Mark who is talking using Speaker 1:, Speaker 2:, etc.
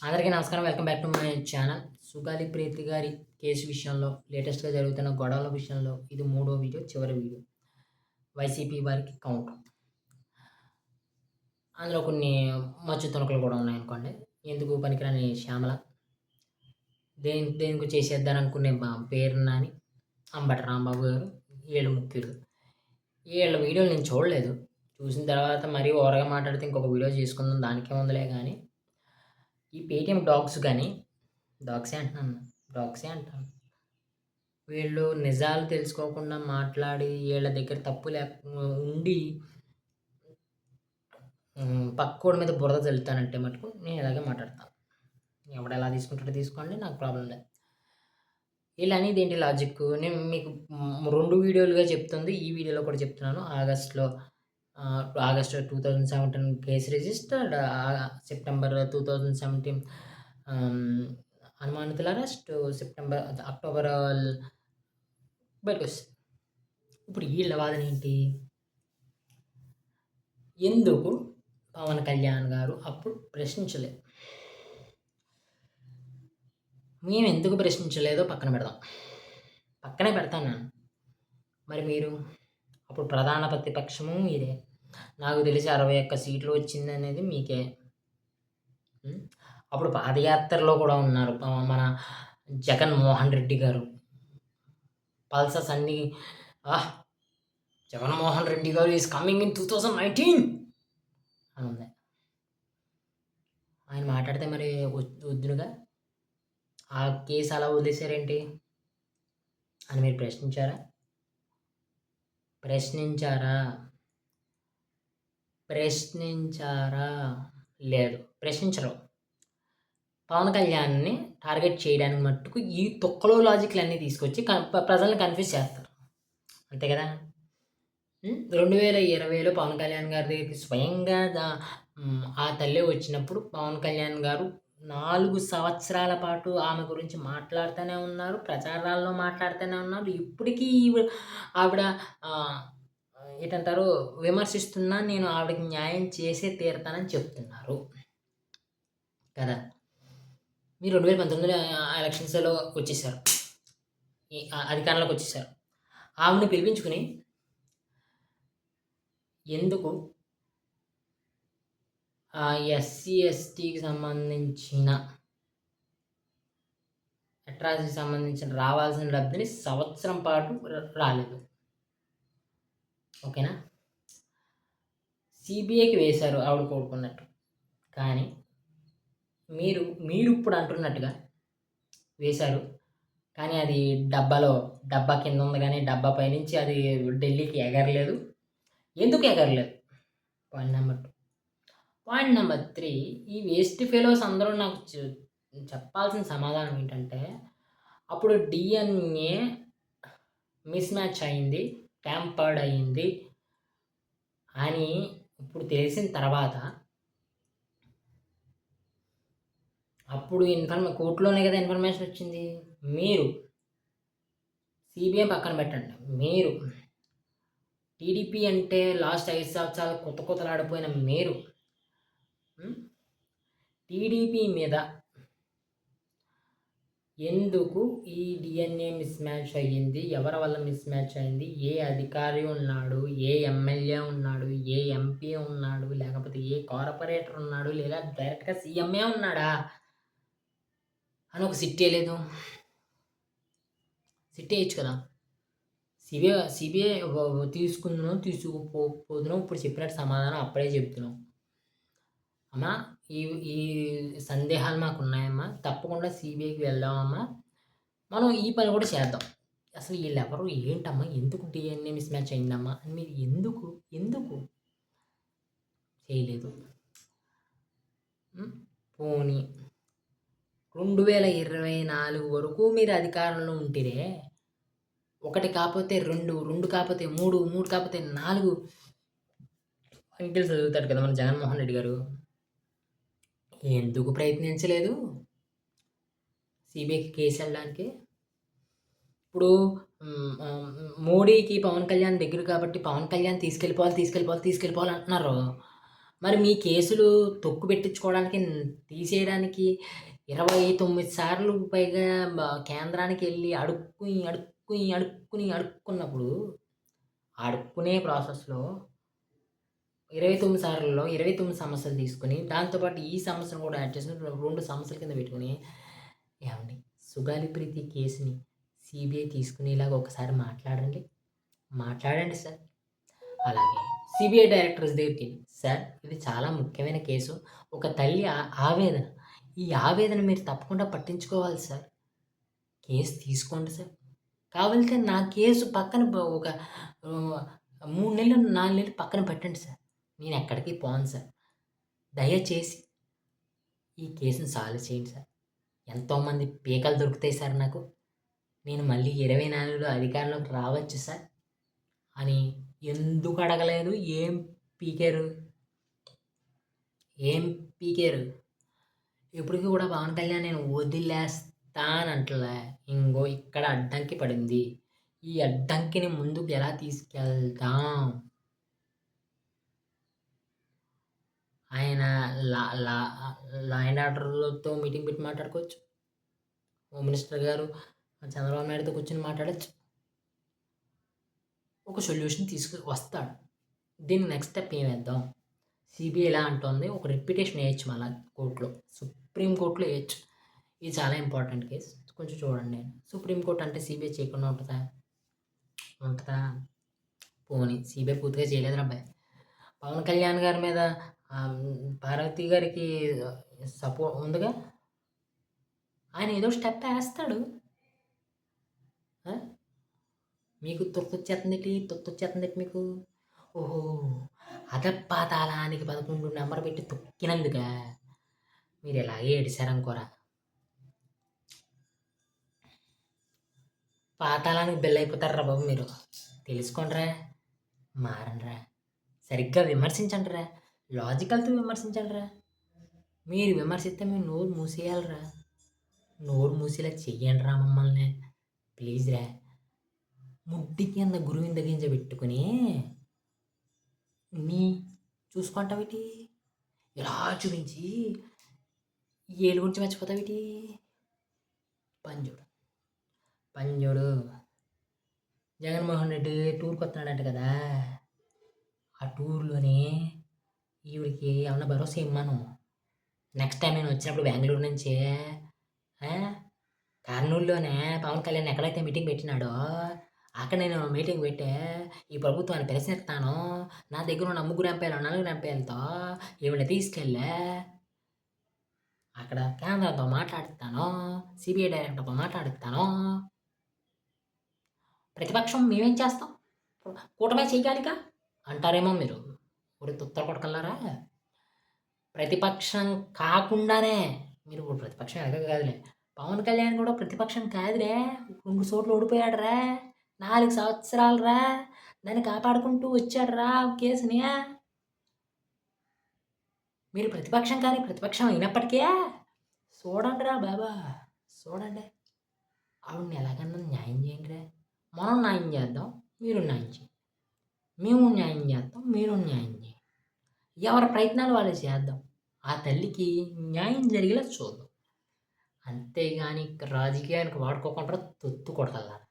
Speaker 1: అందరికీ నమస్కారం. Welcome back to my channel. Sugali Preethi గారి కేసు విషయంలో లేటెస్ట్‌గా జరుగుతున్న గొడవల విషయంలో ఇది మూడో వీడియో, చివరి వీడియో. వైసీపీ వారికి కౌంటర్. అందులో కొన్ని మచ్చు తునకలు కూడా ఉన్నాయనుకోండి. ఎందుకు పనికిరాని శ్యామల, దేనికో చేసేద్దారనుకునే పేరు నాని, అంబటి రాంబాబు గారు, వీళ్ళు ముఖ్యులు. వీళ్ళ వీడియోలు నేను చూడలేదు. చూసిన తర్వాత మరీ ఓవర్‌గా మాట్లాడితే ఇంకొక వీడియో చేసుకుందాం దానికేముందిలే గానీ, ఈ పేటీఎం డాగ్సే అంటాను. వీళ్ళు నిజాలు తెలుసుకోకుండా మాట్లాడి వీళ్ళ దగ్గర తప్పు ఉండి పక్కోడి మీద బురద చల్లుతానంటే మటుకు నేను ఇలాగే మాట్లాడతాను. ఎవడు ఎలా తీసుకుంటాడో తీసుకోండి, నాకు ప్రాబ్లం లేదు. వీళ్ళు అనేది ఏంటి లాజిక్? నేను మీకు 2 వీడియోలుగా చెప్తుంది. ఈ వీడియోలో కూడా చెప్తున్నాను. August 2017 case registered. సెప్టెంబర్ 2017 అనుమానితుల అరెస్ట్. అక్టోబర్ బయటకొచ్చింది. ఇప్పుడు వీళ్ళ వాదన ఏంటి? ఎందుకు పవన్ కళ్యాణ్ గారు అప్పుడు ప్రశ్నించలేదు? మేము ఎందుకు ప్రశ్నించలేదో పక్కనే పెడతాను నేను. మరి మీరు అప్పుడు ప్రధాన ప్రతిపక్షము మీరే. నాకు తెలిసి 61 సీట్లు వచ్చింది అనేది మీకే. అప్పుడు పాదయాత్రలో కూడా ఉన్నారు మన జగన్మోహన్ రెడ్డి గారు. పల్సస్ అన్నీ జగన్మోహన్ రెడ్డి గారు ఈజ్ కమింగ్ ఇన్ 2019 అని ఉంది. ఆయన మాట్లాడితే మరి వద్దునుగా, ఆ కేసు అలా వదిలేశారేంటి అని మీరు ప్రశ్నించారా? లేదు, ప్రశ్నించరు. పవన్ కళ్యాణ్‌ని టార్గెట్ చేయడానికి మట్టుకు ఈ తొక్కలో లాజిక్‌లన్నీ తీసుకొచ్చి ప్రజల్ని కన్ఫ్యూజ్ చేస్తారు. అంతే కదా! 2020లో పవన్ కళ్యాణ్ గారి దగ్గరికి స్వయంగా ఆ తల్లే వచ్చినప్పుడు పవన్ కళ్యాణ్ గారు 4 సంవత్సరాల పాటు ఆమె గురించి మాట్లాడుతూనే ఉన్నారు. ప్రచారాల్లో మాట్లాడుతూనే ఉన్నారు. ఇప్పటికీ ఆవిడ ఏంటంటారు, విమర్శిస్తున్నా నేను ఆవిడకి న్యాయం చేసే తీరుతానని చెప్తున్నారు కదా! మీరు 2019లో ఎలక్షన్స్‌లో వచ్చేసారు. అధికారంలోకి వచ్చేసారు. ఆవిడని పిలిపించుకుని ఎందుకు ఎస్సీ, ఎస్టీకి సంబంధించిన అట్రాసిటీకి సంబంధించిన రావాల్సిన లబ్ధిని సంవత్సరం పాటు రాలేదు. ఓకేనా? సిబిఐకి వేశారు ఆవిడ కోరుకున్నట్టు. కానీ మీరు ఇప్పుడు అంటున్నట్టుగా వేశారు. కానీ అది డబ్బా కింద ఉంది, కానీ డబ్బా పైనుంచి అది ఢిల్లీకి ఎగరలేదు. ఎందుకు ఎగరలేదు? Point number 2. పాయింట్ నెంబర్ 3, ఈ వేస్ట్ ఫెలోస్ అందరూ నాకు చెప్పాల్సిన సమాధానం ఏంటంటే, అప్పుడు డిఎన్ఏ మిస్ మ్యాచ్ అయింది, ట్యాంపర్డ్ అయింది అని ఇప్పుడు తెలిసిన తర్వాత, అప్పుడు కోర్టులోనే కదా ఇన్ఫర్మేషన్ వచ్చింది. మీరు సిబిఐ పక్కన పెట్టండి, మీరు టీడీపీ అంటే లాస్ట్ 5 సంవత్సరాలు కొత్తలాడిపోయిన మీరు టీడీపీ మీద ఎందుకు ఈ డిఎన్ఏ మిస్ మ్యాచ్ అయ్యింది? ఎవరి వల్ల మిస్ మ్యాచ్ అయింది? ఏ అధికారి ఉన్నాడు? ఏ ఎమ్మెల్యే ఉన్నాడు? ఏ ఎంపీ ఉన్నాడు? లేకపోతే ఏ కార్పొరేటర్ ఉన్నాడు? లేదా డైరెక్ట్‌గా సీఎంఏ ఉన్నాడా అని ఒక సిట్ వేయలేదు. సిట్ వేయచ్చు కదా! సిబిఐ తీసుకుందును తీసుకుపోదును ఇప్పుడు చెప్పినట్టు సమాధానం అప్పుడే చెప్తున్నాం. అమ్మా, ఈ సందేహాలు మాకున్నాయమ్మా, తప్పకుండా సిబిఐకి వెళ్దామమ్మా, మనం ఈ పని కూడా చేద్దాం. అసలు వీళ్ళెవరు ఏంటమ్మా, ఎందుకు డిఎన్ఏ మిస్ మ్యాచ్ అయిందమ్మా అని మీరు ఎందుకు చేయలేదు? పోనీ 2024 వరకు మీరు అధికారంలో ఉంటేనే, 1 కాకపోతే 2, 2 కాకపోతే 3, 3 కాకపోతే 4 అంకెలు చదువుతాడు కదా మన జగన్మోహన్ రెడ్డి గారు. ఎందుకు ప్రయత్నించలేదు సిబిఐకి కేసు వెళ్ళడానికి? ఇప్పుడు మోడీకి పవన్ కళ్యాణ్ దగ్గర కాబట్టి పవన్ కళ్యాణ్ తీసుకెళ్ళిపోవాలి అంటున్నారు. మరి మీ కేసులు తొక్కు పెట్టించుకోవడానికి, తీసేయడానికి 29 సార్లు పైగా కేంద్రానికి వెళ్ళి అడుక్కున్నప్పుడు, అడుక్కునే ప్రాసెస్‌లో 29 సార్లలో 29 సమస్యలు తీసుకొని, దాంతో పాటు ఈ సమస్యను కూడా యాడ్ చేసుకొని 2 సమస్యల కింద పెట్టుకొని, ఏవండి సుగాలి ప్రీతి కేసుని సీబీఐ తీసుకునేలాగా ఒకసారి మాట్లాడండి సార్. అలాగే సిబిఐ డైరెక్టర్స్ దగ్గరికి సార్, ఇది చాలా ముఖ్యమైన కేసు, ఒక తల్లి ఆవేదన, ఈ ఆవేదన మీరు తప్పకుండా పట్టించుకోవాలి సార్, కేసు తీసుకోండి సార్, కావాలంటే నా కేసు పక్కన ఒక 3 నెలలు 4 నెలలు పక్కన పెట్టండి సార్, నేను ఎక్కడికి పోను సార్, దయచేసి ఈ కేసుని సాల్వ్ చేయండి సార్, ఎంతోమంది పీకలు దొరుకుతాయి సార్ నాకు, నేను మళ్ళీ 24లో అధికారంలోకి రావచ్చు సార్ అని ఎందుకు అడగలేదు? ఏం పీకారు? ఇప్పటికి కూడా పవన్ కళ్యాణ్ నేను వదిలేస్తానంటలే, ఇంగో ఇక్కడ అడ్డంకి పడింది, ఈ అడ్డంకిని ముందుకు ఎలా తీసుకెళ్దాం? ఆయన లా అండ్ ఆర్డర్‌తో మీటింగ్ పెట్టి మాట్లాడుకోవచ్చు. హోమ్ మినిస్టర్ గారు చంద్రబాబు నాయుడుతో కూర్చొని మాట్లాడొచ్చు. ఒక సొల్యూషన్ వస్తాడు. దీన్ని నెక్స్ట్ స్టెప్ ఏమేద్దాం? సిబిఐ ఎలా అంటోంది, ఒక రిపిటేషన్ వేయచ్చు మళ్ళీ కోర్టులో, సుప్రీం కోర్టులో వేయచ్చు. ఇది చాలా ఇంపార్టెంట్ కేసు, కొంచెం చూడండి. సుప్రీం కోర్టు అంటే సిబిఐ చేయకుండా ఉంటుందా? పోనీ సిబిఐ పూర్తిగా చేయలేదు అబ్బాయి. పవన్ కళ్యాణ్ గారి మీద పార్వతి గారికి సపోర్ట్ ఉందిగా, ఆయన ఏదో స్టెప్ వేస్తాడు. మీకు తొత్తొచ్చేస్తుంది మీకు. ఓహో, అధపాతాళానికి 11 నెంబర్ పెట్టి తొక్కినందుక మీరు ఇలాగే ఏడిశారనుకోరా. పాతాళానికి బెల్లైపోతారా బాబు మీరు. తెలుసుకోండిరా, మారండిరా, సరిగ్గా విమర్శించండిరా, లాజికల్తో విమర్శించండిరా. మీరు విమర్శిస్తే మీరు నోరు మూసేయాలిరా, నోరు మూసేలా చెయ్యండిరా మమ్మల్ని ప్లీజ్ రా. ముడ్డి కింద గురువింద గింజ పెట్టుకుని నీ చూసుకుంటావిటి, ఇలా చూపించి ఏళ్ళు గురించి మర్చిపోతావిటి. పంజోడు జగన్మోహన్ రెడ్డి టూర్కి వస్తున్నాడంట కదా, ఆ టూర్లోనే ఈవిడికి ఏమన్నా భరోసా ఇమ్మను. నెక్స్ట్ టైం నేను వచ్చినప్పుడు బెంగళూరు నుంచి కర్నూలులోనే పవన్ కళ్యాణ్ ఎక్కడైతే మీటింగ్ పెట్టినాడో అక్కడ నేను మీటింగ్ పెట్టే ఈ ప్రభుత్వాన్ని ప్రశ్నిస్తాను, నా దగ్గర ఉన్న 3 ఎంపీలు 4 ఎంపీలతో ఈవిడ తీసుకెళ్ళే అక్కడ కేంద్రంతో మాట్లాడుతాను, సిబిఐ డైరెక్టర్తో మాట్లాడుతాను. ప్రతిపక్షం మేమేం చేస్తాం, కూటమే చెయ్యాలిగా అంటారేమో మీరు. ఊరి తుత్తర కొడకల్లారా, ప్రతిపక్షం కాకుండానే మీరు ప్రతిపక్షం ఎలాగ కాదులే, పవన్ కళ్యాణ్ కూడా ప్రతిపక్షం కాదులే, 2 చోట్ల ఓడిపోయాడురా, 4 సంవత్సరాలు రా, దాన్ని కాపాడుకుంటూ వచ్చాడురా కేసుని. మీరు ప్రతిపక్షం కానీ ప్రతిపక్షం అయినప్పటికీ చూడండి రా బాబా, చూడండి, ఆవిడని ఎలాగన్నా న్యాయం చేయండి రా. మనం న్యాయం చేద్దాం, మీరు న్యాయం చేయండి, మేము న్యాయం చేద్దాం, మీరు న్యాయం చేయండి, ఎవరి ప్రయత్నాలు వాళ్ళు చేద్దాం, ఆ తల్లికి న్యాయం జరిగేలా చూద్దాం. అంతేగాని రాజకీయానికి వాడుకోకుండా తొత్తు కొడతారు.